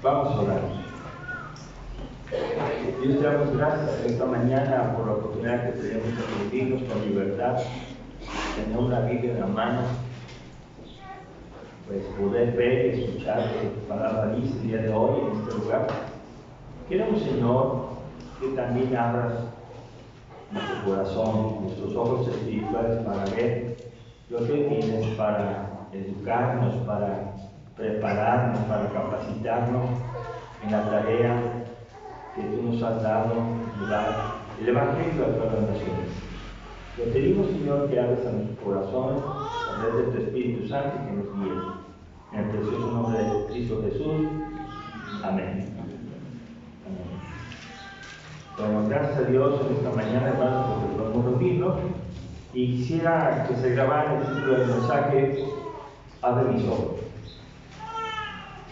Vamos a orar. Dios, te damos gracias esta mañana por la oportunidad que tenemos de reunirnos con libertad, tener una Biblia en la mano, pues poder ver y escuchar lo que tu palabra dice el día de hoy en este lugar. Queremos, Señor, que también abras nuestro corazón, nuestros ojos espirituales para ver lo que tienes para educarnos, para prepararnos, para capacitarnos en la tarea que tú nos has dado, llevar el Evangelio a todas las naciones. Te pedimos, Señor, que abres a nuestro corazón a través de tu Espíritu Santo y que nos guíes. En el precioso nombre de Cristo Jesús. Amén. Bueno, gracias a Dios en esta mañana, hermanos, porque podemos reunirnos. Y quisiera que se grabara el título del mensaje: Abre mis ojos.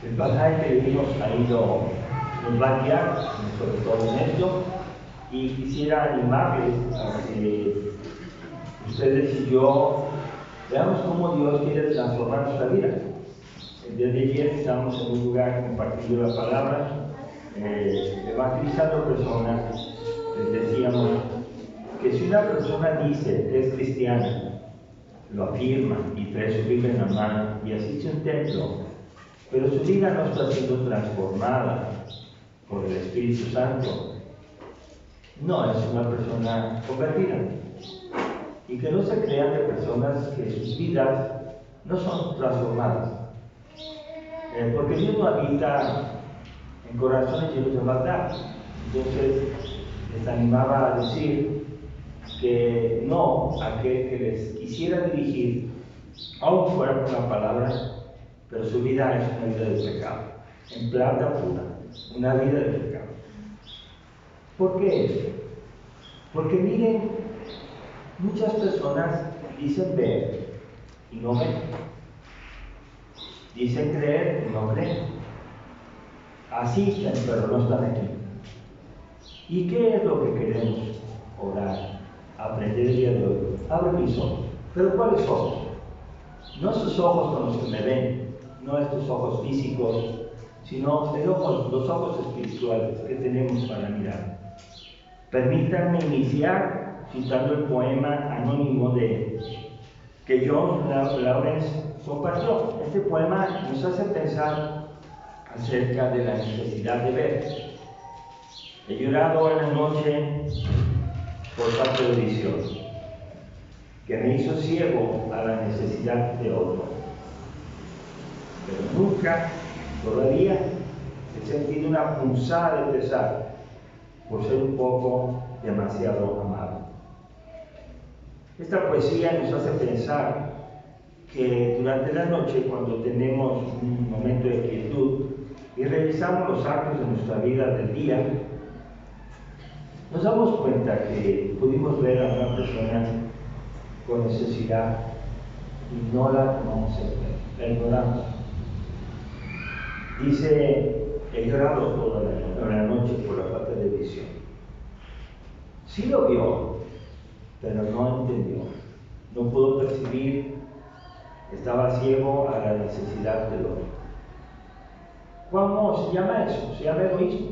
El pasaje que leímos ha ido, nos va a guiar, sobre todo en esto, y quisiera animarles a que ustedes y yo veamos cómo Dios quiere transformar nuestra vida. El día de ayer estábamos en un lugar compartiendo la palabra, evangelizando personas. Les decíamos que si una persona dice que es cristiana, lo afirma y trae su Biblia en la mano y asiste a un templo, pero su vida no está siendo transformada por el Espíritu Santo, no es una persona convertida. Y que no se crean de personas que sus vidas no son transformadas. Porque Dios no habita en corazones llenos de maldad. Entonces les animaba a decir que no a aquel que les quisiera dirigir, aun fuera por la palabra, pero su vida es una vida de pecado, en plata pura, una vida de pecado. ¿Por qué esto? Porque miren, muchas personas dicen ver y no ven. Dicen creer y no creen. Asisten, pero no están aquí. ¿Y qué es lo que queremos orar, aprender el día de hoy? Abre mis ojos. ¿Pero cuáles ojos? No esos ojos con los que me ven, no estos ojos físicos, sino los ojos espirituales que tenemos para mirar. Permítanme iniciar citando el poema anónimo que John Lawrence compartió. Este poema nos hace pensar acerca de la necesidad de ver. He llorado en la noche por falta de visión, que me hizo ciego a la necesidad de otro. Pero nunca, todavía, he sentido una punzada de pesar por ser un poco demasiado amado. Esta poesía nos hace pensar que durante la noche, cuando tenemos un momento de quietud y revisamos los actos de nuestra vida del día, nos damos cuenta que pudimos ver a una persona con necesidad y no la tomamos en cuenta, la ignoramos. Dice: he llorado toda la noche por la falta de visión. Sí lo vio, pero no entendió, no pudo percibir, estaba ciego a la necesidad del otro. ¿Cómo se llama eso? Se llama egoísmo.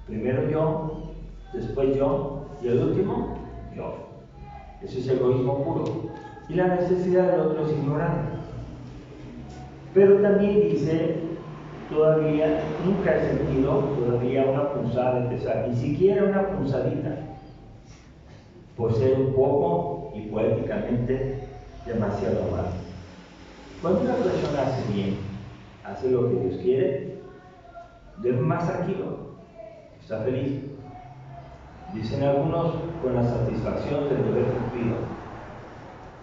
Primero yo, después yo, y el último, yo. Ese es egoísmo puro. Y la necesidad del otro es ignorante. Pero también dice: todavía nunca he sentido todavía una punzada de pesar, ni siquiera una punzadita, por ser un poco y poéticamente demasiado amado. Cuando una persona hace bien, hace lo que Dios quiere, duerme más tranquilo, está feliz. Dicen algunos, con la satisfacción de deber cumplido.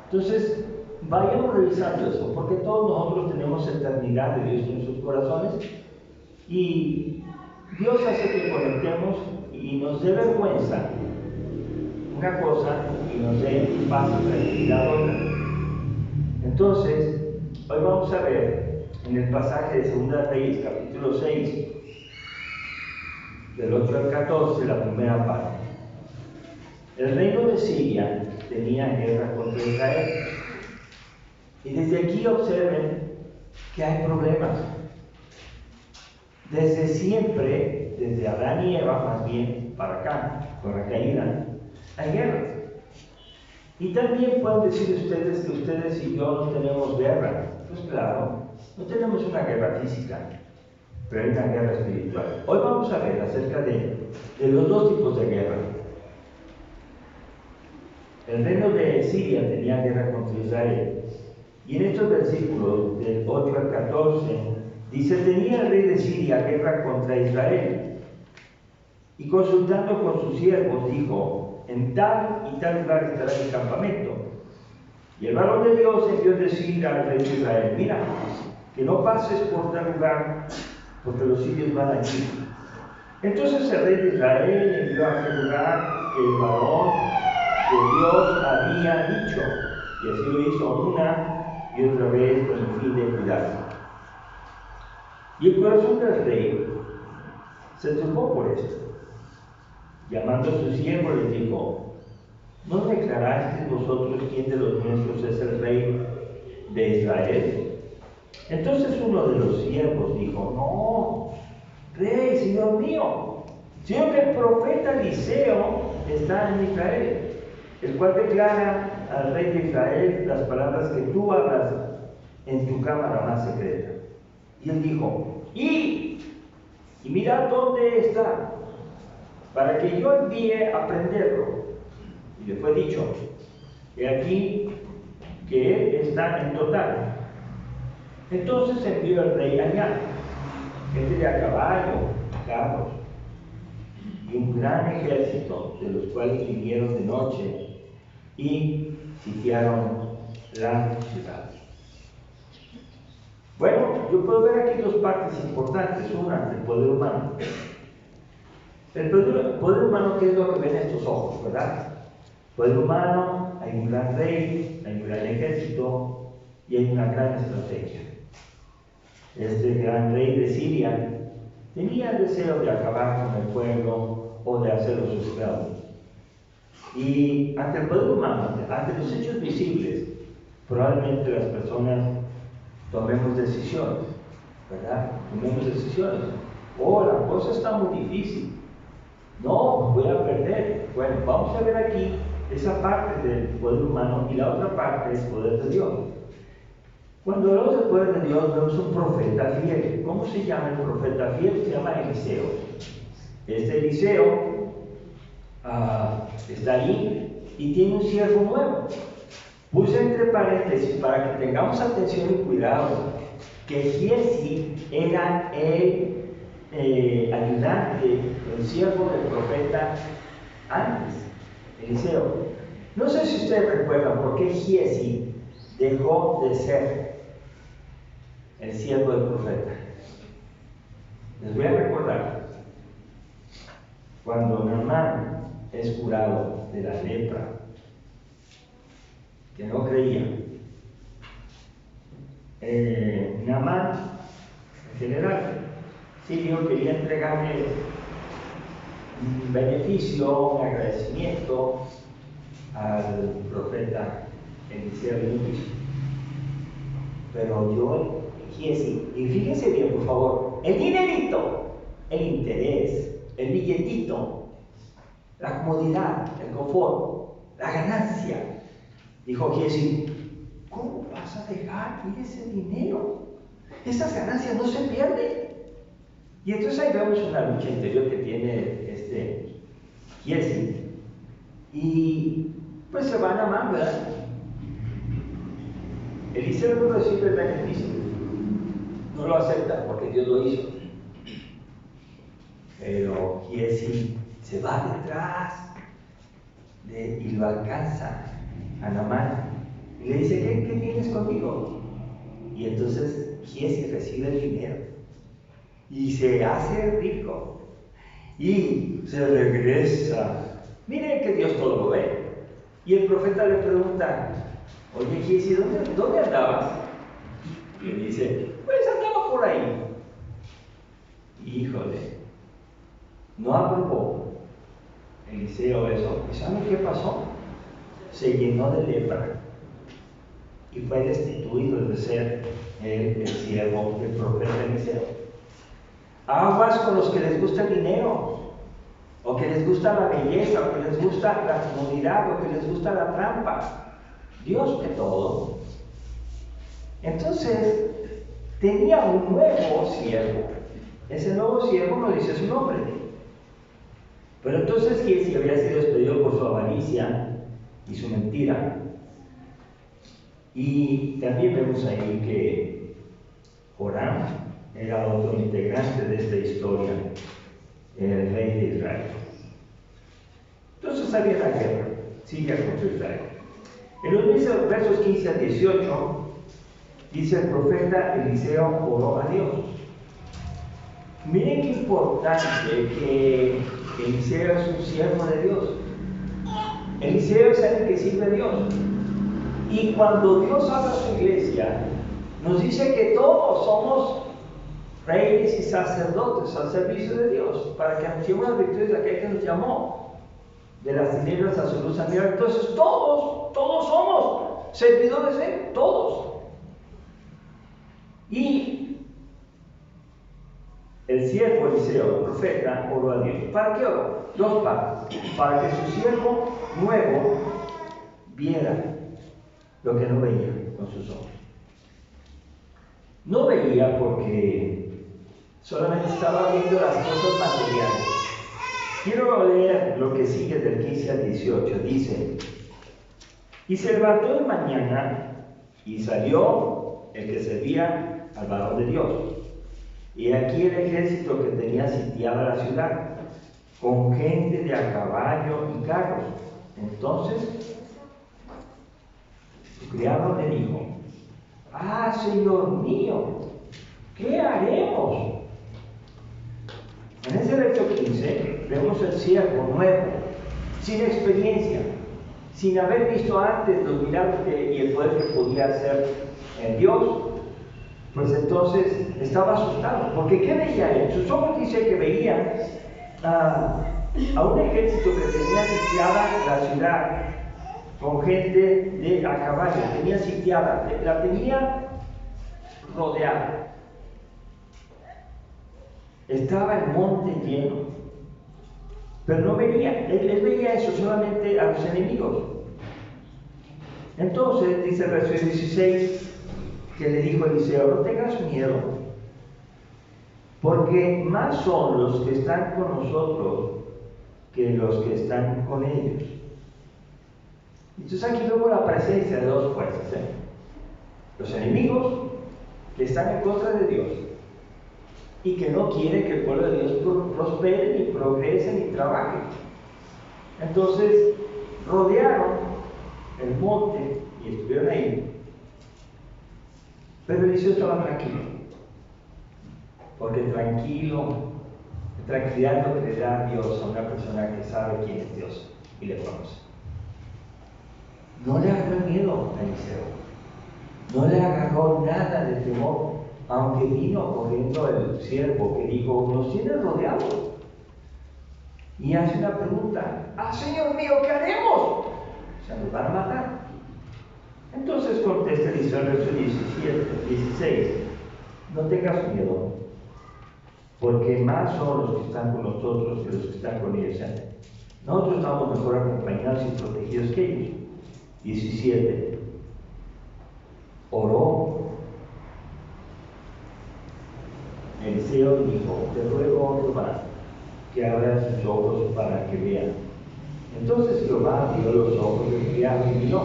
Entonces, vayamos revisando eso, porque todos nosotros tenemos eternidad de Dios en nuestros corazones, y Dios hace que conectemos y nos dé vergüenza una cosa y nos dé paz y tranquilidad otra. Entonces, hoy vamos a ver en el pasaje de 2 Reyes, capítulo 6, del 8 al 14, la primera parte. El reino de Siria tenía guerra contra Israel. Y desde aquí observen que hay problemas. Desde siempre, desde Adán y Eva, más bien para acá, con la caída, hay guerras. Y también pueden decir ustedes que ustedes y yo no tenemos guerra. Pues claro, no tenemos una guerra física, pero hay una guerra espiritual. Hoy vamos a ver acerca de los dos tipos de guerra. El reino de Siria tenía guerra contra Israel. Y en estos versículos, del 8 al 14, dice: tenía el rey de Siria guerra contra Israel. Y consultando con sus siervos, dijo: en tal y tal lugar estará mi campamento. Y el varón de Dios envió decir al rey de Israel: mira, que no pases por tal lugar, porque los sirios van allí. Entonces el rey de Israel envió a aquel lugar que el varón que Dios había dicho, y así lo hizo una y otra vez con el fin de cuidarlo. Y el corazón del rey se turbó por esto. Llamando a sus siervos les dijo: ¿no declarasteis vosotros quién de los nuestros es el rey de Israel? Entonces uno de los siervos dijo: no, rey, señor mío, sino que el profeta Eliseo está en Israel, el cual declara al rey de Israel las palabras que tú hablas en tu cámara más secreta. Y él dijo: y mirad dónde está, para que yo envíe a prenderlo. Y le fue dicho: he aquí que él está en total. Entonces envió el rey allá, gente de a caballo, carros, y un gran ejército, de los cuales vinieron de noche y sitiaron la ciudad. Bueno, yo puedo ver aquí dos partes importantes. Una, el poder humano. El poder humano, ¿qué es lo que ven estos ojos, verdad? Poder humano, hay un gran rey, hay un gran ejército y hay una gran estrategia. Este gran rey de Siria tenía el deseo de acabar con el pueblo o de hacerlos sus esclavos. Y ante el poder humano, ante los hechos visibles, probablemente las personas tomemos decisiones, ¿verdad? Tomemos decisiones. Oh, la cosa está muy difícil. No, voy a perder. Bueno, vamos a ver aquí esa parte del poder humano y la otra parte es el poder de Dios. Cuando hablamos del poder de Dios, vemos un profeta fiel. ¿Cómo se llama el profeta fiel? Se llama Eliseo. Este Eliseo está ahí y tiene un siervo nuevo. Puse entre paréntesis para que tengamos atención y cuidado que Giesi era el ayudante, el siervo del profeta antes, Eliseo. No sé si ustedes recuerdan por qué Giesi dejó de ser el siervo del profeta. Les voy a recordar, cuando Naamán es curado de la lepra, que no creía, Naamán, en general, Sirio quería entregarle un beneficio, un agradecimiento al profeta Eliseo. Pero yo Giesi, y fíjense bien, por favor, el dinerito, el interés, el billetito, la comodidad, el confort, la ganancia. Dijo Giesi: ¿cómo vas a dejar ir ese dinero? Esas ganancias no se pierden. Y entonces ahí vemos una lucha interior que tiene Giesi. Y pues se van amando, ¿verdad? Eliseo no recibe el beneficio, no lo acepta porque Dios lo hizo. Pero Giesi se va detrás y lo alcanza a Naamán y le dice: ¿Qué tienes conmigo? Y entonces Giesi recibe el dinero y se hace rico y se regresa. Miren que Dios todo lo ve. Y el profeta le pregunta: oye Giesi, ¿dónde andabas? Y le dice: pues andaba por ahí. Híjole, no aprobó Eliseo eso. ¿Y saben qué pasó? Se llenó de lepra y fue destituido de ser el siervo del profeta Eliseo. Aguas con los que les gusta el dinero, o que les gusta la belleza, o que les gusta la comodidad, o que les gusta la trampa. Dios ve todo. Entonces, tenía un nuevo siervo. Ese nuevo siervo no dice su nombre. Pero entonces Giezi había sido despedido por su avaricia y su mentira. Y también vemos ahí que Joram era otro integrante de esta historia, el rey de Israel. Entonces había la guerra, sigue contra Israel. En los versos 15 al 18, dice el profeta Eliseo oró a Dios. Miren qué importante que Eliseo es un siervo de Dios. Eliseo es el que sirve a Dios. Y cuando Dios habla a su iglesia, nos dice que todos somos reyes y sacerdotes al servicio de Dios, para que anunciemos las virtudes de aquel que nos llamó de las tinieblas a su luz admirable. Entonces todos somos servidores de Él, todos. Y el siervo Eliseo, el profeta, oró a Dios. ¿Para qué oró? Dos partes. Para que su siervo nuevo viera lo que no veía con sus ojos. No veía porque solamente estaba viendo las cosas materiales. Quiero leer lo que sigue del 15 al 18. Dice: y se levantó de mañana y salió el que servía al varón de Dios. Y aquí el ejército que tenía sitiada la ciudad, con gente de a caballo y carros. Entonces su criado le dijo: ah, Señor mío, ¿qué haremos? En ese verso 15 vemos el siervo nuevo, sin experiencia, sin haber visto antes los milagros y el poder que podía hacer en Dios. Pues entonces estaba asustado, porque ¿qué veía él? Sus ojos dice que veían a un ejército que tenía sitiada la ciudad, con gente a caballo, tenía sitiada, la tenía rodeada. Estaba el monte lleno, pero no veía, él veía eso solamente a los enemigos. Entonces dice el verso 16 que le dijo Eliseo: no tengas miedo, porque más son los que están con nosotros que los que están con ellos. Entonces aquí vemos la presencia de dos fuerzas, los enemigos que están en contra de Dios y que no quieren que el pueblo de Dios prospere, ni progrese, ni trabaje. Entonces rodearon el monte y estuvieron ahí. Pero Eliseo estaba tranquilo, porque tranquilidad es lo que le da a Dios a una persona que sabe quién es Dios y le conoce. No le agarró miedo a Eliseo, no le agarró nada de temor, aunque vino corriendo el siervo que dijo: nos tienen rodeados. Y hace una pregunta: ah, Señor mío, ¿qué haremos? Se nos van a matar. Entonces contesta Eliseo en el verso 16: no tengas miedo, porque más son los que están con nosotros que los que están con ellos. Nosotros estamos mejor acompañados y protegidos que ellos. 17. Oró Eliseo y dijo: te ruego, Jehová, que abra sus ojos para que vean. Entonces Jehová abrió los ojos del criado y miró,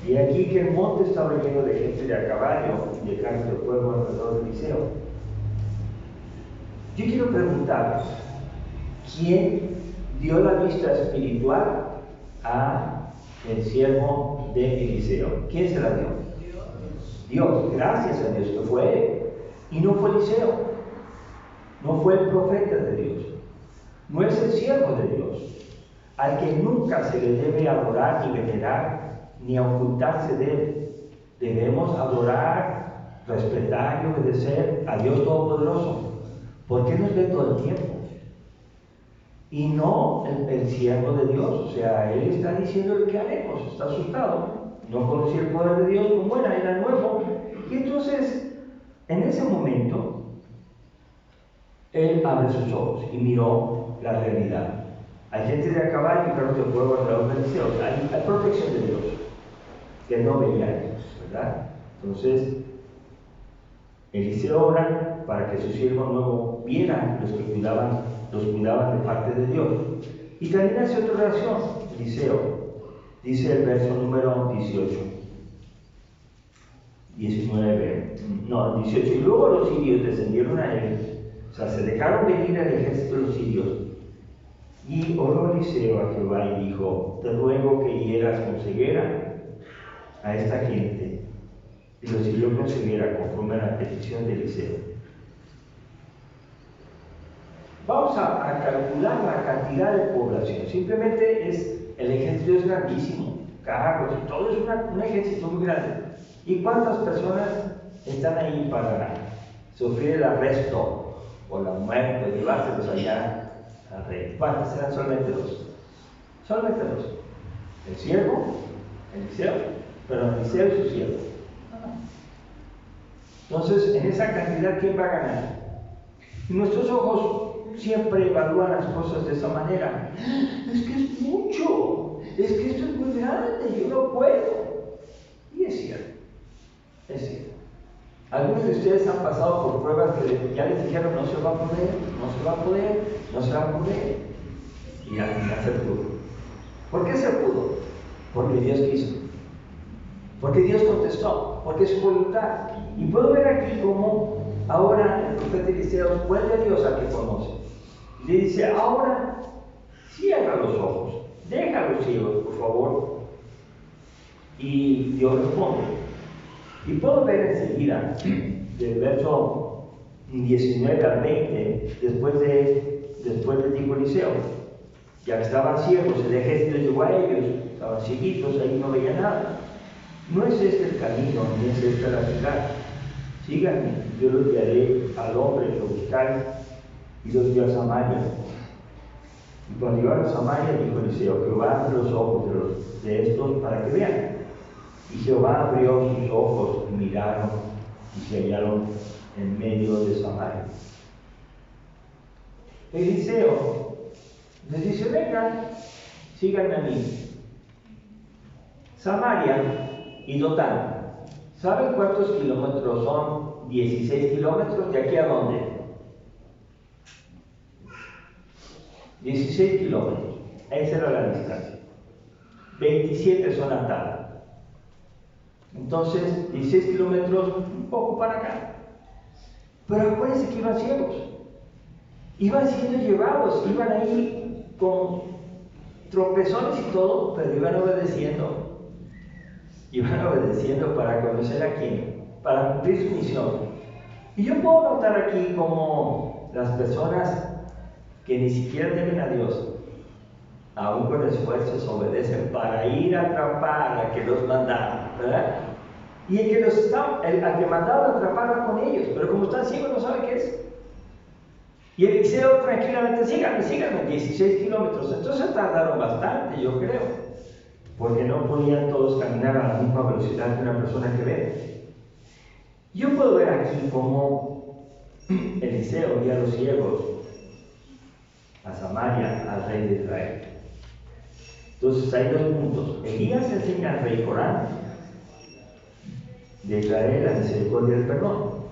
y aquí que el monte estaba lleno de gente de a caballo y de carros de fuego alrededor de Eliseo. Yo quiero preguntarles: ¿quién dio la vista espiritual a el siervo de Eliseo? ¿Quién se la dio? Dios. Gracias a Dios que fue él y no fue Eliseo, no fue el profeta de Dios, no es el siervo de Dios, al que nunca se le debe adorar ni venerar ni ocultarse de él. Debemos adorar, respetar y obedecer a Dios Todopoderoso, porque nos ve todo el tiempo. Y no el siervo de Dios. O sea, él está diciendo el que haremos, está asustado, no conocía el poder de Dios como era nuevo. Y entonces, en ese momento, Él abre sus ojos y miró la realidad. Hay gente de a caballo y carros de fuego alrededor de Eliseo. Hay protección de Dios, que no veía a ellos, ¿verdad? Entonces, Eliseo ora para que su siervo nuevo viera los cuidaban de parte de Dios. Y también hace otra oración, Eliseo. Dice el verso número 18. Y luego los sirios descendieron a él, o sea, se dejaron venir al ejército de los sirios. Y oró Eliseo a Jehová y dijo: te ruego que hieras con ceguera a esta gente. Y los hirió con ceguera conforme a la petición de Eliseo. Vamos a calcular la cantidad de población. Simplemente el ejército es grandísimo, carros y todo, es un ejército muy grande. ¿Y cuántas personas están ahí para sufrir el arresto o la muerte, llevárselos allá al rey? ¿Cuántas? Serán solamente dos. Solamente dos. El siervo, Eliseo, pero Eliseo y su siervo. Entonces, en esa cantidad, ¿quién va a ganar? Y nuestros ojos siempre evalúan las cosas de esa manera. Es que es mucho, es que esto es muy grande, yo no puedo. Y es cierto, es cierto. Algunos de ustedes han pasado por pruebas que ya les dijeron: no se va a poder, no se va a poder, no se va a poder. Y al final se pudo. ¿Por qué se pudo? Porque Dios quiso. Porque Dios contestó, porque es su voluntad. Y puedo ver aquí cómo ahora el profeta Eliseo vuelve a Dios al que conoce. Le dice: ahora cierra los ojos, deja los ciegos, por favor. Y Dios responde. Y puedo ver enseguida, del verso 19 al 20, después de dijo Eliseo: ya que estaban ciegos, el ejército llegó a ellos, estaban cieguitos, ahí no veían nada. No es este el camino, ni es esta la ciudad. Síganme, yo los guiaré al hombre que buscáis. Y los dio a Samaria. Y cuando llegaron a Samaria, dijo Eliseo: Jehová abre los ojos de estos para que vean. Y Jehová abrió sus ojos y miraron y se hallaron en medio de Samaria. Eliseo les dice: vengan, síganme a mí. Samaria y Dotán. ¿Saben cuántos kilómetros son? 16 kilómetros. ¿De aquí a dónde? 16 kilómetros. Esa era la distancia. 27 son atadas. Entonces, 16 kilómetros, un poco para acá. Pero acuérdense que iban ciegos. Iban siendo llevados, iban ahí con tropezones y todo, pero iban obedeciendo. Iban obedeciendo para conocer a quién, para cumplir su misión. Y yo puedo notar aquí como las personas que ni siquiera temen a Dios, aún con esfuerzos obedecen para ir a atrapar a que los mandaron, ¿verdad? Y el que mandaron a atrapar con ellos, pero como están ciegos no saben qué es. Y Eliseo tranquilamente: síganme, 16 kilómetros. Entonces tardaron bastante, yo creo, porque no podían todos caminar a la misma velocidad que una persona que ve. Yo puedo ver aquí cómo Eliseo guía a los ciegos a Samaria, al rey de Israel. Entonces hay dos puntos. Elías enseña al rey Corán de Israel la misericordia del perdón.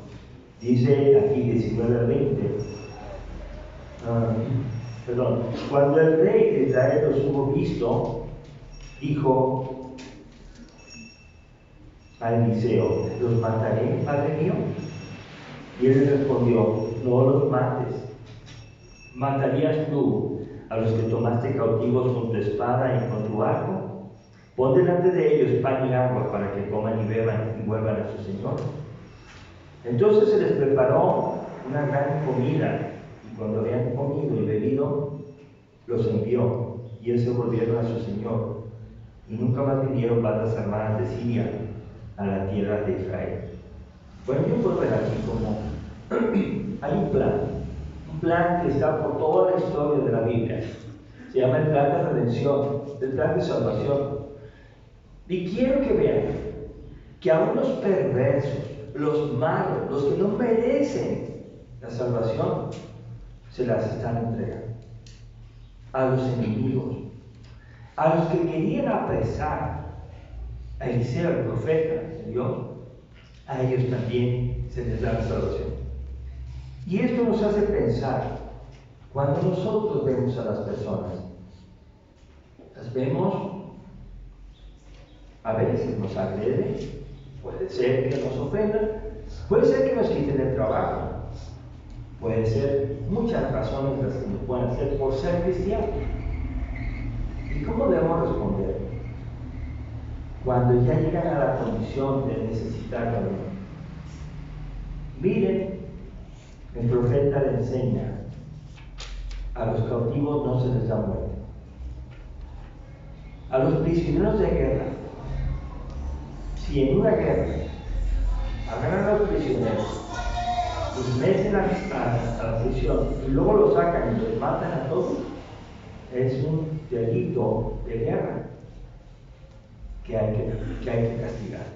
Dice aquí 19 al 20. Cuando el rey de Israel los hubo visto, dijo a Eliseo: ¿los mataré, padre mío? Y él le respondió: no los mates. ¿Matarías tú a los que tomaste cautivos con tu espada y con tu arco? Pon delante de ellos pan y agua para que coman y beban y vuelvan a su señor. Entonces se les preparó una gran comida, y cuando habían comido y bebido, los envió, y ellos se volvieron a su señor, y nunca más vinieron bandas armadas de Siria a la tierra de Israel. Bueno, yo puedo ver aquí como hay un plan que está por toda la historia de la Biblia. Se llama el plan de redención, el plan de salvación. Y quiero que vean que aún los perversos, los malos, los que no merecen la salvación, se las están entregando. A los enemigos, a los que querían apresar a Eliseo, el profeta de Dios, a ellos también se les da la salvación. Y esto nos hace pensar, cuando nosotros vemos a las personas, las vemos, a veces nos agreden, puede ser que nos ofendan, puede ser que nos quiten el trabajo, puede ser muchas razones las que nos pueden hacer por ser cristianos. ¿Y cómo debemos responder cuando ya llegan a la condición de necesitar ayuda? Miren, el profeta le enseña: a los cautivos no se les da muerte, a los prisioneros de guerra. Si en una guerra agarran a los prisioneros, los meten a la prisión y luego los sacan y los matan a todos, es un delito de guerra que hay que castigar.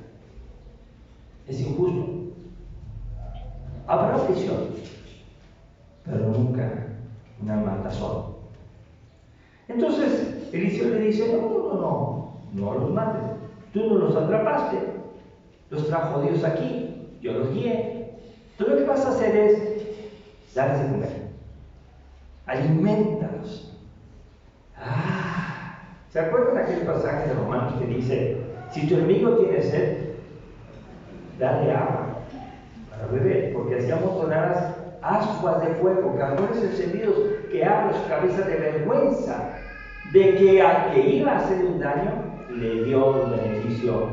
Es injusto. Habrá prisión, pero nunca una matazón. Entonces Eliseo le dice: no los mates. Tú no los atrapaste, los trajo Dios aquí, yo los guié. Tú lo que vas a hacer es darles de comer, aliméntalos. ¿Se acuerdan aquel pasaje de Romanos que dice: si tu enemigo tiene sed, dale agua para beber, porque así amontonarás ascuas de fuego, carbones encendidos que abren su cabeza de vergüenza de que al que iba a hacer un daño le dio el beneficio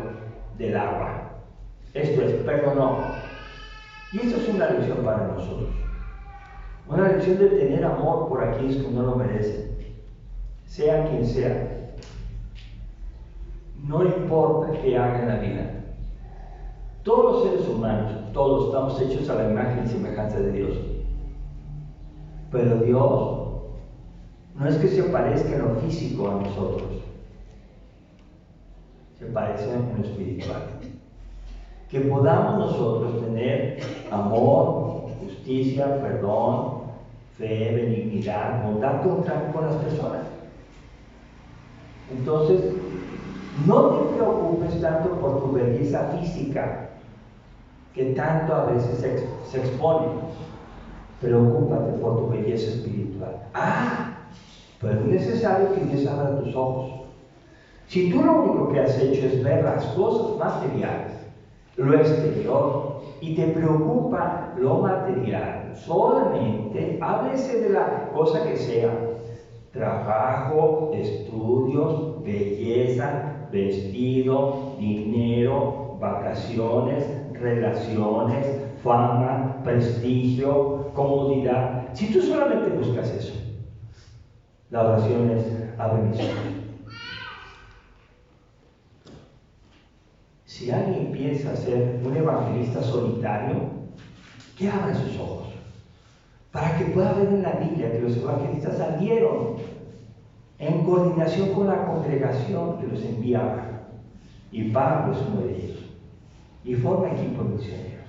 del agua. Esto es, perdonó. Y esto es una lección para nosotros. Una lección de tener amor por aquellos que no lo merecen, sea quien sea. No importa qué haga en la vida. Todos los seres humanos, todos estamos hechos a la imagen y semejanza de Dios. Pero Dios no es que se parezca en lo físico a nosotros, se parece en lo espiritual. Que podamos nosotros tener amor, justicia, perdón, fe, benignidad, bondad con las personas. Entonces, no te preocupes tanto por tu belleza física, que tanto a veces se expone. Preocúpate por tu belleza espiritual. Pero es necesario que Dios abra tus ojos. Si tú lo único que has hecho es ver las cosas materiales, lo exterior, y te preocupa lo material, solamente háblese de la cosa que sea: trabajo, estudios, belleza, vestido, dinero, vacaciones, relaciones, fama, prestigio, comodidad. Si tú solamente buscas eso, la oración es: abre mis ojos. Si alguien piensa ser un evangelista solitario, que abra sus ojos, para que pueda ver en la Biblia que los evangelistas salieron en coordinación con la congregación que los enviaba. Y Pablo es uno de ellos. Y forma equipo de misioneros.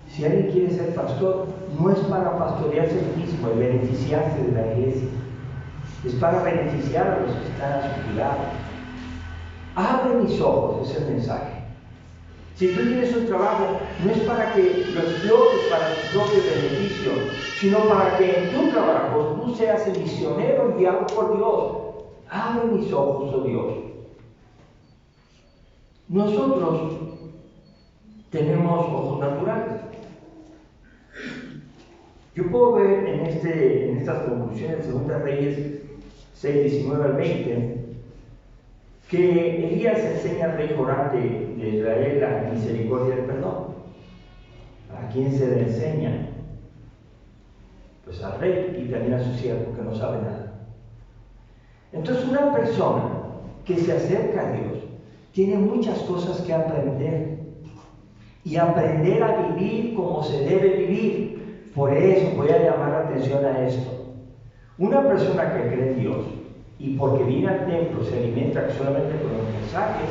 Si alguien quiere ser pastor, no es para pastorearse él mismo y beneficiarse de la iglesia. Es para beneficiar a los que están a su cuidado. Abre mis ojos, es el mensaje. Si tú tienes un trabajo, no es para que lo explotes para tu propio beneficio, sino para que en tu trabajo tú seas el misionero enviado por Dios. Abre mis ojos, oh Dios. Nosotros tenemos ojos naturales. Yo puedo ver en estas conclusiones de 2 Reyes 6, 19 al 20, que Elías enseña al rey Joram de Israel la misericordia y el perdón. ¿A quién se le enseña? Pues al rey y también a su siervo, que no sabe nada. Entonces, una persona que se acerca a Dios tiene muchas cosas que aprender, y aprender a vivir como se debe vivir. Por eso voy a llamar la atención a esto. Una persona que cree en Dios y porque viene al templo se alimenta solamente con los mensajes,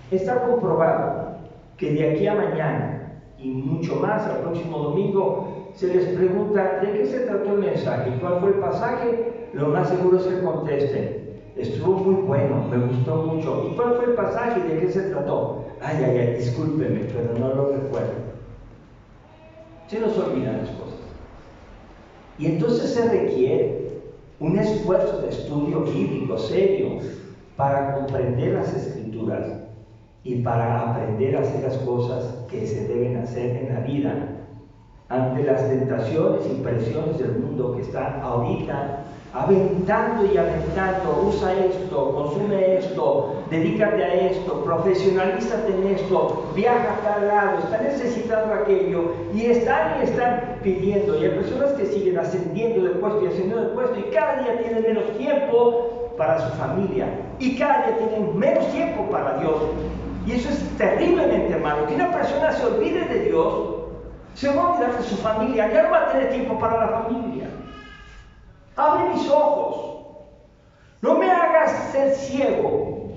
está comprobado que de aquí a mañana y mucho más al próximo domingo se les pregunta de qué se trató el mensaje y cuál fue el pasaje, lo más seguro es que contesten: estuvo muy bueno, me gustó mucho. ¿Y cuál fue el pasaje y de qué se trató? Ay, discúlpeme, pero no lo recuerdo. Se nos olvidan las cosas. Y entonces se requiere un esfuerzo de estudio bíblico serio para comprender las Escrituras y para aprender a hacer las cosas que se deben hacer en la vida ante las tentaciones y presiones del mundo que está ahorita aventando y aventando. Usa esto, consume esto, dedícate a esto, profesionalízate en esto, viaja a tal lado, está necesitando aquello, y están pidiendo. Y hay personas que siguen ascendiendo de puesto y ascendiendo de puesto, y cada día tienen menos tiempo para su familia, y cada día tienen menos tiempo para Dios. Y eso es terriblemente malo. Que una persona se olvide de Dios, se va a olvidar de su familia, ya no va a tener tiempo para la familia. Abre mis ojos, no me hagas ser ciego,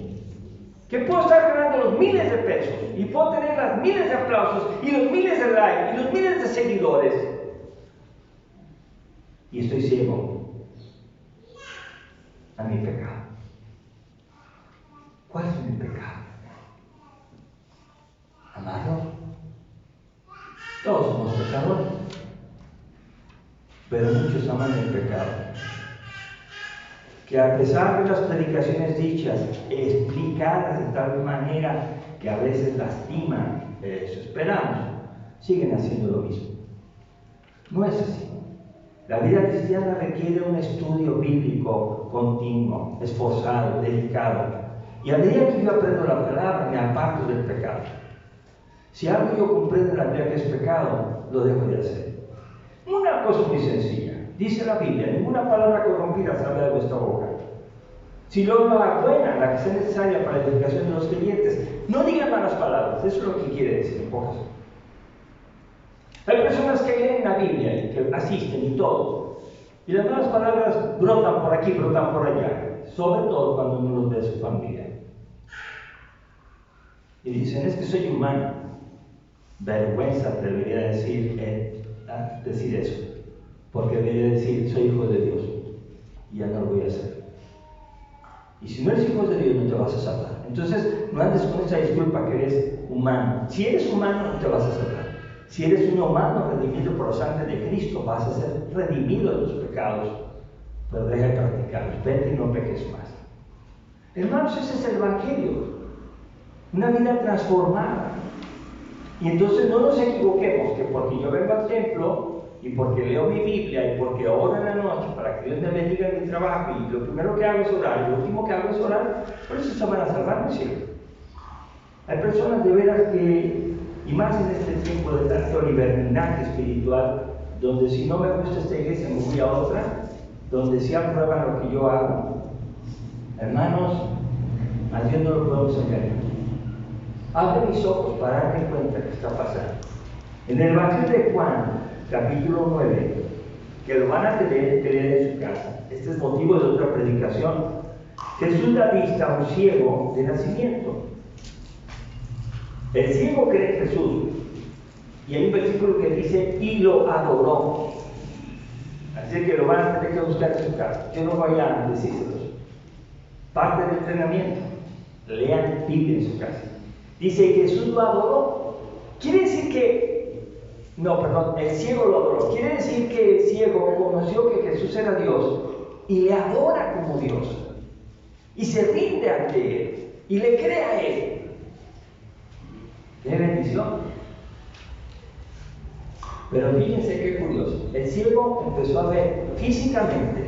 que puedo estar ganando los miles de pesos y puedo tener las miles de aplausos y los miles de likes y los miles de seguidores, y estoy ciego a mi pecado. ¿Cuál es mi pecado? Amarlo. Todos somos pecadores, pero muchos aman el pecado, que a pesar de las predicaciones dichas, explicadas de tal manera que a veces lastiman su esperanza, siguen haciendo lo mismo. No es así. La vida cristiana requiere un estudio bíblico continuo, esforzado, dedicado, y a medida que yo aprendo la palabra, me aparto del pecado. Si algo yo comprendo en la Biblia que es pecado, lo dejo de hacer. Una cosa muy sencilla, dice la Biblia: ninguna palabra corrompida sale de vuestra boca. Si luego la buena, la que sea necesaria para la edificación de los creyentes, no digan malas palabras. Eso es lo que quiere decir en pocas. Hay personas que leen la Biblia y que asisten y todo, y las malas palabras brotan por aquí, brotan por allá, sobre todo cuando uno los ve de su familia. Y dicen: es que soy humano. Vergüenza te debería decir eso, porque debería decir: soy hijo de Dios, y ya no lo voy a hacer. Y si no eres hijo de Dios, no te vas a salvar. Entonces, no andes con esa disculpa que eres humano. Si eres humano, no te vas a salvar. Si eres un humano redimido por la sangre de Cristo, vas a ser redimido de tus pecados, pero deja de practicarlos. Vete y no peques más. Hermanos, ese es el Evangelio, una vida transformada. Y entonces no nos equivoquemos que porque yo vengo al templo y porque leo mi Biblia y porque oro en la noche para que Dios me bendiga en mi trabajo, y lo primero que hago es orar y lo último que hago es orar, por eso se van a salvar, ¿no es cierto? Hay personas de veras que, y más en este tiempo de tanto libertinaje espiritual, donde si no me gusta esta iglesia me voy a otra, donde sí aprueban lo que yo hago. Hermanos, a Dios no lo podemos engañar. Abre mis ojos para darme cuenta qué está pasando. En el Evangelio de Juan, capítulo 9, que lo van a tener que leer en su casa, este es motivo de otra predicación. Jesús da vista a un ciego de nacimiento. El ciego cree en Jesús, y hay un versículo que dice: y lo adoró. Así que lo van a tener que buscar en su casa. Yo no voy a decírselos. Parte del entrenamiento: lean Biblia en su casa. Dice: Jesús lo adoró. Quiere decir que, el ciego lo adoró. Quiere decir que el ciego conoció que Jesús era Dios y le adora como Dios. Y se rinde ante Él y le cree a Él. ¡Qué bendición! Pero fíjense qué curioso. El ciego empezó a ver físicamente,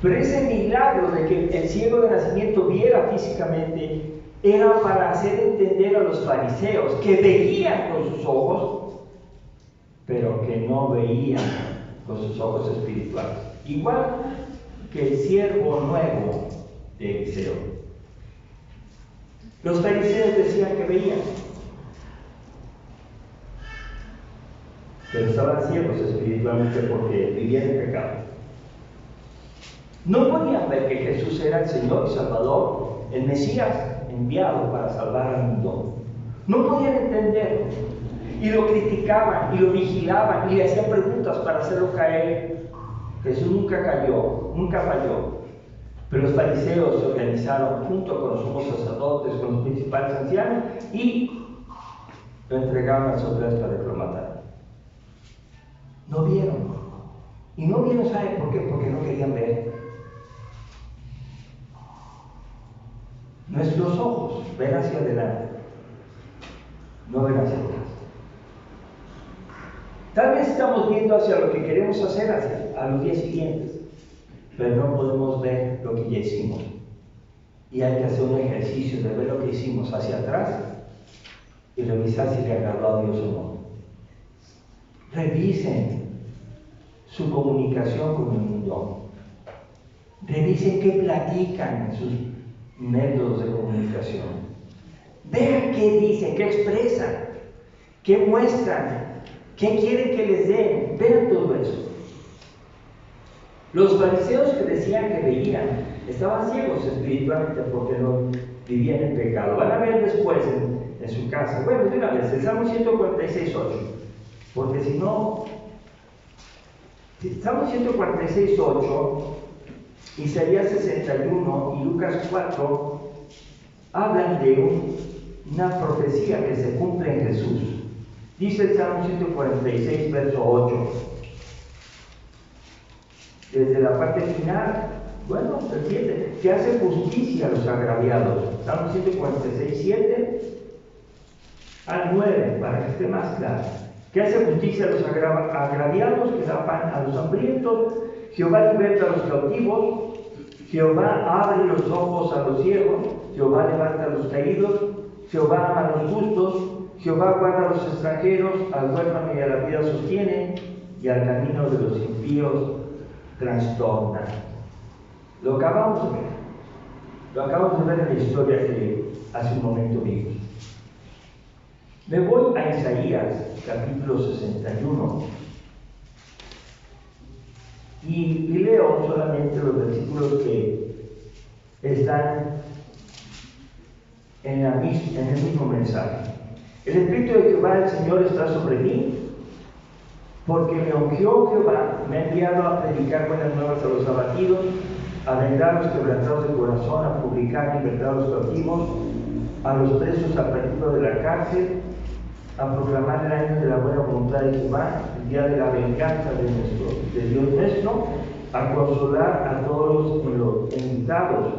pero ese milagro de que el ciego de nacimiento viera físicamente era para hacer entender a los fariseos que veían con sus ojos, pero que no veían con sus ojos espirituales. Igual que el siervo nuevo de Eliseo. Los fariseos decían que veían, pero estaban ciegos espiritualmente porque vivían en pecado. No podían ver que Jesús era el Señor y Salvador, el Mesías enviado para salvar al mundo. No podían entenderlo. y lo criticaban, y lo vigilaban, y le hacían preguntas para hacerlo caer. Jesús nunca cayó, nunca falló. Pero los fariseos se organizaron junto con los sumos sacerdotes, con los principales ancianos, y lo entregaron a las autoridades para que lo mataran. No vieron. Y no vieron, ¿saben por qué? Porque no querían ver. Nuestros ojos ven hacia adelante, no ven hacia atrás. Tal vez estamos viendo hacia lo que queremos hacer a los días siguientes, pero no podemos ver lo que ya hicimos. Y hay que hacer un ejercicio de ver lo que hicimos hacia atrás y revisar si le agradó a Dios o no. Revisen su comunicación con el mundo. Revisen qué platican en sus métodos de comunicación. Vean qué dicen, qué expresan, qué muestran, qué quieren que les den. Vean todo eso. Los fariseos que decían que veían estaban ciegos espiritualmente porque no vivían en pecado. Van a ver después en su casa. Bueno, de una vez, el Salmo 146:8. Porque si no, Salmo 146:8, Isaías 61 y Lucas 4 hablan de una profecía que se cumple en Jesús. Dice el Salmo 146, verso 8. Desde la parte final, bueno, entiende, que hace justicia a los agraviados. Salmo 146, 7 al 9, para que esté más claro. Que hace justicia a los agraviados, que da pan a los hambrientos. Jehová liberta a los cautivos. Jehová abre los ojos a los ciegos. Jehová levanta a los caídos. Jehová ama a los justos. Jehová guarda a los extranjeros. Al huérfano y a la vida sostiene. Y al camino de los impíos trastorna. Lo acabamos de ver. Lo acabamos de ver en la historia que hace un momento vimos. Me voy a Isaías, capítulo 61, y leo solamente los versículos que están en el mismo mensaje. El Espíritu de Jehová, el Señor, está sobre mí, porque me ungió Jehová, me ha enviado a predicar buenas nuevas a los abatidos, a vendar a los quebrantados de corazón, a publicar libertad a los cautivos, a los presos al retiro de la cárcel, a proclamar el año de la buena voluntad de Jehová, el día de la venganza de Dios nuestro, a consolar a todos los enlutados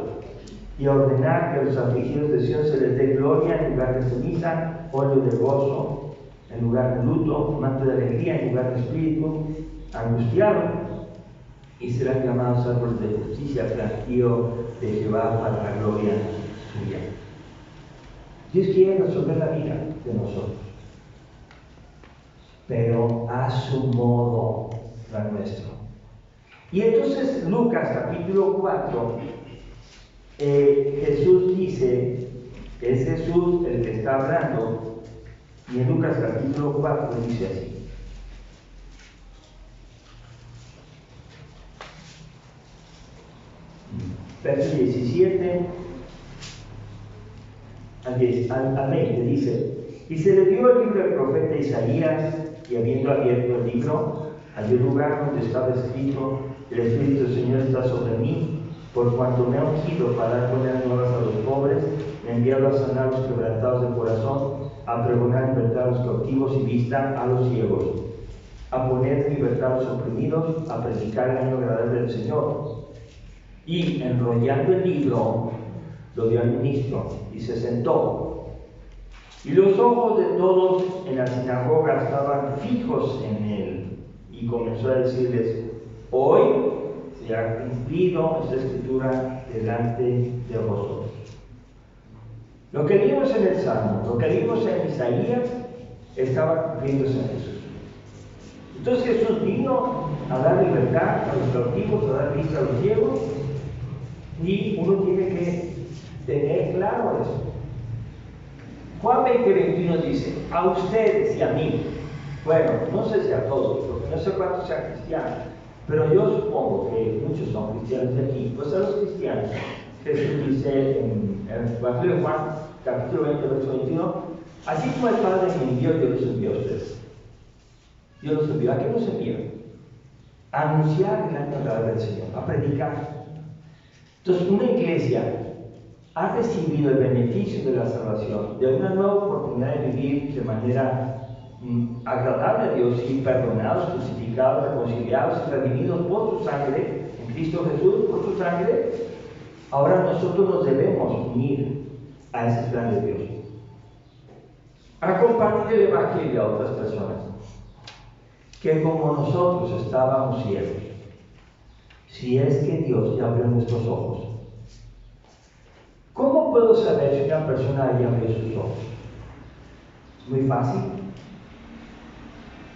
y a ordenar que a los afligidos de Sion se les dé gloria en lugar de ceniza, óleo de gozo en lugar de luto, manto de alegría en lugar de espíritu angustiado, y serán llamados árboles de justicia, plantío de Jehová para la gloria suya. Dios quiere resolver la vida de nosotros, pero a su modo, la nuestro. Y entonces Lucas capítulo 4, Jesús dice, es Jesús el que está hablando, y en Lucas capítulo 4 dice así. Verso 17 al 20 dice: y se le dio el libro del profeta Isaías, y habiendo abierto el libro, halló lugar donde estaba escrito: el Espíritu del Señor está sobre mí, por cuanto me ha ungido para dar buenas nuevas a los pobres, me ha enviado a sanar a los quebrantados de corazón, a pregonar libertad a los cautivos y vista a los ciegos, a poner en libertad a los oprimidos, a predicar el año agradable del Señor. Y enrollando el libro, lo dio al ministro y se sentó. Y los ojos de todos en la sinagoga estaban fijos en él. Y comenzó a decirles: hoy se ha cumplido esta escritura delante de vosotros. Lo que vimos en el Salmo, lo que vimos en Isaías, estaba cumpliéndose en Jesús. Entonces Jesús vino a dar libertad a los cautivos, a dar vista a los ciegos, y uno tiene que tener claro eso. Juan 20:21 dice: a ustedes y a mí, bueno, no sé si a todos, porque no sé cuántos sean cristianos, pero yo supongo que muchos son cristianos de aquí. Pues a los cristianos, Jesús dice en el Evangelio de Juan, capítulo 20, verso 21, Así como el Padre me envió, yo los envío a ustedes. Dios los envió. ¿A qué los envió? A anunciar la palabra del Señor, a predicar. Entonces, una iglesia ha recibido el beneficio de la salvación, de una nueva oportunidad de vivir de manera agradable a Dios y perdonados, crucificados, reconciliados y redimidos por su sangre, en Cristo Jesús, por su sangre. Ahora nosotros nos debemos unir a ese plan de Dios, a compartir el Evangelio a otras personas que como nosotros estábamos ciegos. Si es que Dios ya abrió nuestros ojos, ¿cómo puedo saber si una persona ya abrió sus ojos? Es muy fácil.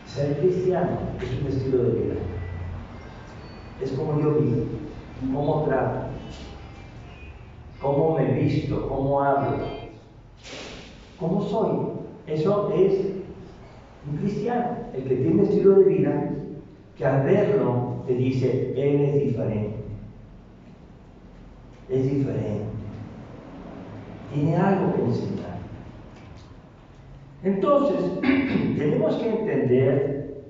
Ser cristiano es un estilo de vida. Es como yo vivo, cómo trato, cómo me visto, cómo hablo, cómo soy. Eso es un cristiano, el que tiene un estilo de vida que al verlo te dice, él es diferente. Es diferente. Tiene algo que enseñar. Entonces, tenemos que entender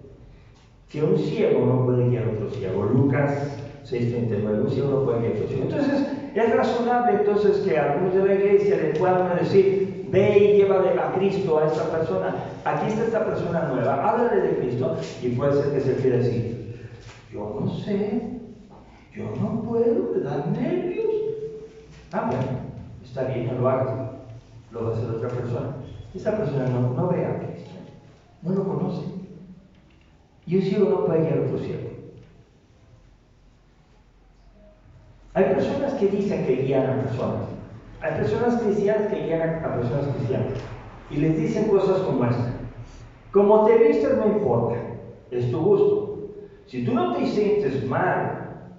que un ciego no puede guiar a otro ciego. Lucas 6:39, un ciego no puede guiar a otro ciego. Entonces, es razonable entonces que algunos de la iglesia le puedan decir, ve y llévale a Cristo a esta persona. Aquí está esta persona nueva, háblale de Cristo, y puede ser que se quiera decir, yo no sé, yo no puedo, me dan nervios. Bueno, está bien, no lo hagas, lo va a hacer otra persona. Esa persona no ve a Cristo, no lo conoce. Y un ciego no puede guiar a otro ciego. Hay personas que dicen que guían a personas. Hay personas cristianas que guían a personas cristianas. Y les dicen cosas como esta. Como te vistes no importa, es tu gusto. Si tú no te sientes mal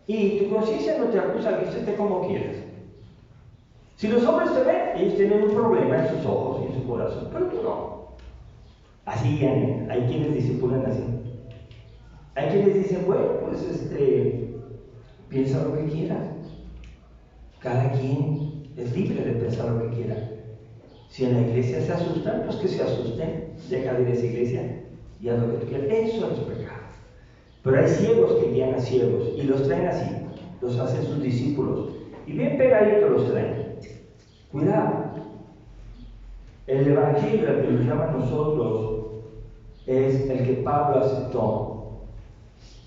y tu conciencia no te acusa, vístete como quieras. Si los hombres te ven, ellos tienen un problema en sus ojos y en su corazón, pero tú no. Así hay quienes discipulan así. Hay quienes dicen, bueno, pues piensa lo que quieras. Cada quien es libre de pensar lo que quiera. Si en la iglesia se asustan, pues que se asusten. Deja de ir a esa iglesia y haz lo que tú quieras. Eso es pecado. Pero hay ciegos que guían a ciegos y los traen así. Los hacen sus discípulos. Y bien pegaditos los traen. Cuidado. El evangelio, el que nos llama a nosotros, es el que Pablo aceptó.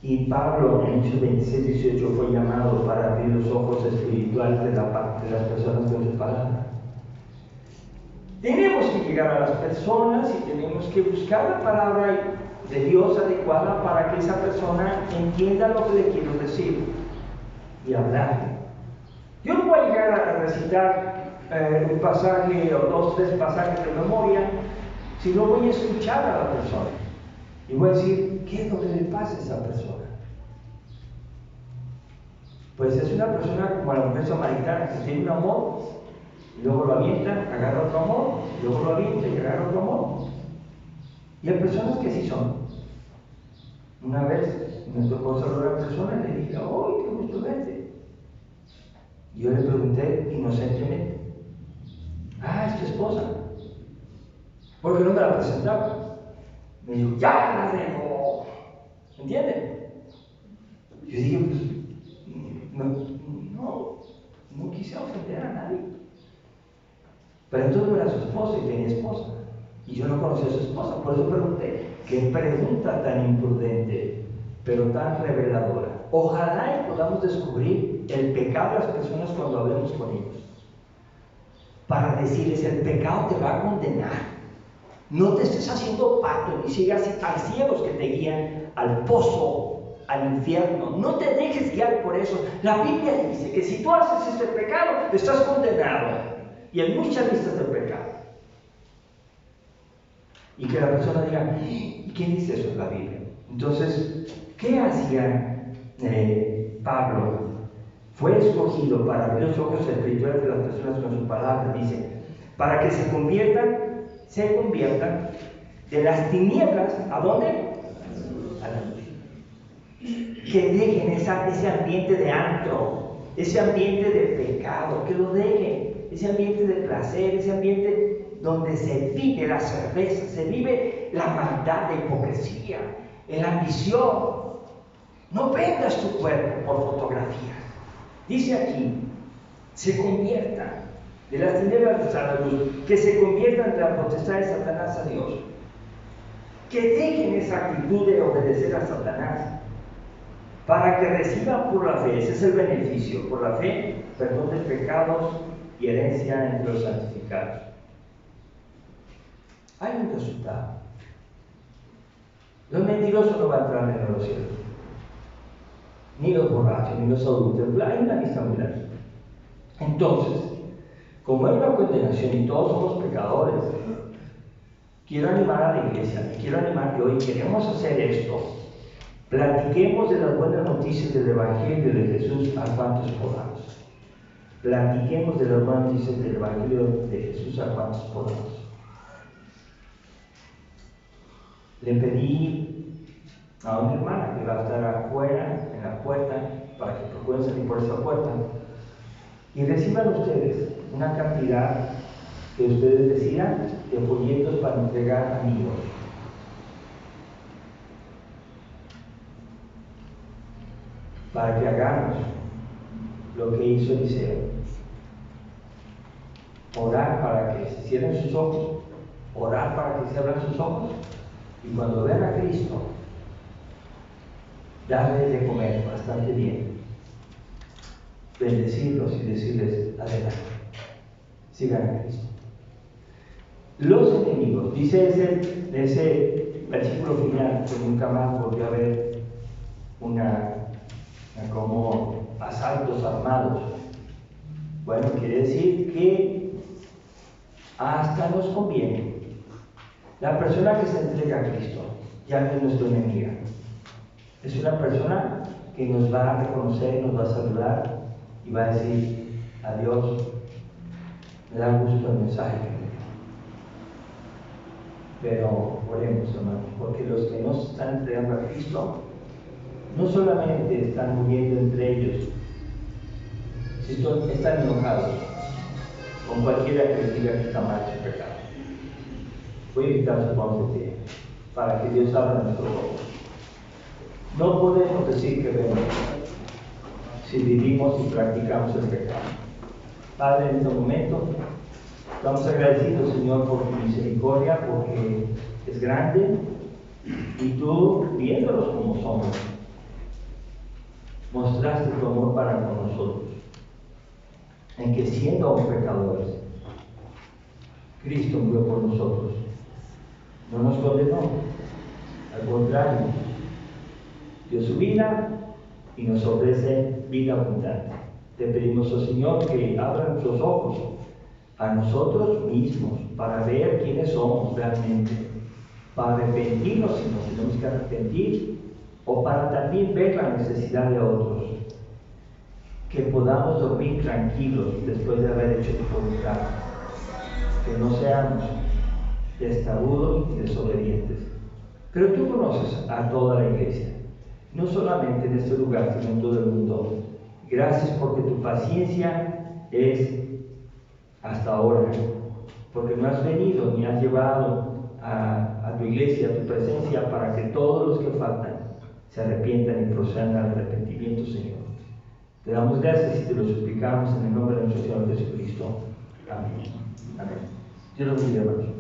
Y Pablo en Hechos 26-18 fue llamado para abrir los ojos espirituales de las personas con su palabra. Tenemos que llegar a las personas y tenemos que buscar la palabra de Dios adecuada para que esa persona entienda lo que le quiero decir y hablar. Yo no voy a llegar a recitar un pasaje o 2, 3 pasajes de memoria, sino voy a escuchar a la persona y voy a decir, ¿qué es lo que le pasa a esa persona? Pues es una persona como la mujer samaritana que tiene un amor y luego lo avienta, agarra otro amor, y luego lo avienta y agarra otro amor. Y hay personas que así son. Una vez me tocó saludar a una persona y le dije, ¡ay, qué gusto verte! Y yo le pregunté inocentemente, ¿es tu esposa? Porque no me la presentaba. Me dijo, ¡ya la dejo! ¿Entiende? Yo dije, pues, no quise ofender a nadie. Pero entonces no era su esposa y tenía esposa. Y yo no conocía a su esposa, por eso pregunté. Qué pregunta tan imprudente, pero tan reveladora. Ojalá y podamos descubrir el pecado de las personas cuando hablemos con ellos. Para decirles, el pecado te va a condenar. No te estés haciendo pato ni sigas a ciegos que te guían al pozo, al infierno. No te dejes guiar por eso. La Biblia dice que si tú haces este pecado, estás condenado. Y hay muchas listas del pecado. Y que la persona diga, ¿y quién dice eso en la Biblia? Entonces, ¿qué hacía Pablo? Fue escogido para abrir los ojos espirituales de las personas con su palabra, dice, para que se conviertan de las tinieblas, ¿a dónde? A la luz. Que dejen ese ambiente de antro, ese ambiente de pecado, que lo dejen, ese ambiente de placer, ese ambiente donde se vive la cerveza, se vive la maldad, la hipocresía, la ambición. No vendas tu cuerpo por fotografías. Dice aquí, se conviertan de las tinieblas a la luz, que se conviertan de la potestad de Satanás a Dios, que dejen esa actitud de obedecer a Satanás, para que reciban por la fe, ese es el beneficio, por la fe, perdón de pecados y herencia entre los santificados. Hay un resultado. Los mentirosos no van a entrar en los cielos, ni los borrachos, ni los adúlteros. Hay una lista muy larga. Entonces, como hay una condenación y todos somos pecadores, quiero animar a la iglesia, quiero animar que hoy queremos hacer esto. Platiquemos de las buenas noticias del Evangelio de Jesús a cuantos podamos. Platiquemos de las buenas noticias del Evangelio de Jesús a cuantos podamos. Le pedí a una hermana que va a estar afuera, en la puerta, para que procuren salir por esa puerta, y reciban ustedes una cantidad que ustedes decidan de folletos para entregar a amigos. Para que hagamos lo que hizo Eliseo: orar para que se cierren sus ojos, orar para que se abran sus ojos, y cuando vean a Cristo, darles de comer bastante bien, bendecirlos y decirles: adelante, sigan a Cristo. Los enemigos, dice ese versículo final, que nunca más volvió a ver como asaltos armados. Bueno, quiere decir que hasta nos conviene. La persona que se entrega a Cristo ya no es nuestra enemiga. Es una persona que nos va a reconocer, nos va a saludar y va a decir: adiós, me da gusto el mensaje que me dio. Pero oremos, hermanos, porque los que no se están entregando a Cristo no solamente están muriendo entre ellos, sino están enojados con cualquiera que les diga que está mal su pecado. Voy a invitar a su paz de pie para que Dios abra nuestros ojos. No podemos decir que vemos si vivimos y practicamos el pecado. Padre, en este momento estamos agradecidos, Señor, por tu misericordia, porque es grande, y tú, viéndolos como somos, mostraste tu amor para con nosotros, en que siendo aún pecadores, Cristo murió por nosotros. No nos condenó, al contrario, dio su vida y nos ofrece vida abundante. Te pedimos, oh Señor, que abra nuestros ojos a nosotros mismos para ver quiénes somos realmente, para arrepentirnos si nos tenemos que arrepentir, o para también ver la necesidad de otros, que podamos dormir tranquilos después de haber hecho tu voluntad, que no seamos testarudos y desobedientes. Pero tú conoces a toda la iglesia, no solamente en este lugar, sino en todo el mundo. Gracias porque tu paciencia es hasta ahora, porque no has venido ni has llevado a tu iglesia, a tu presencia, para que todos los que faltan se arrepientan y procedan al arrepentimiento, Señor. Te damos gracias y te lo suplicamos en el nombre de nuestro Señor Jesucristo. Amén. Amén. Dios los bendiga, hermanos.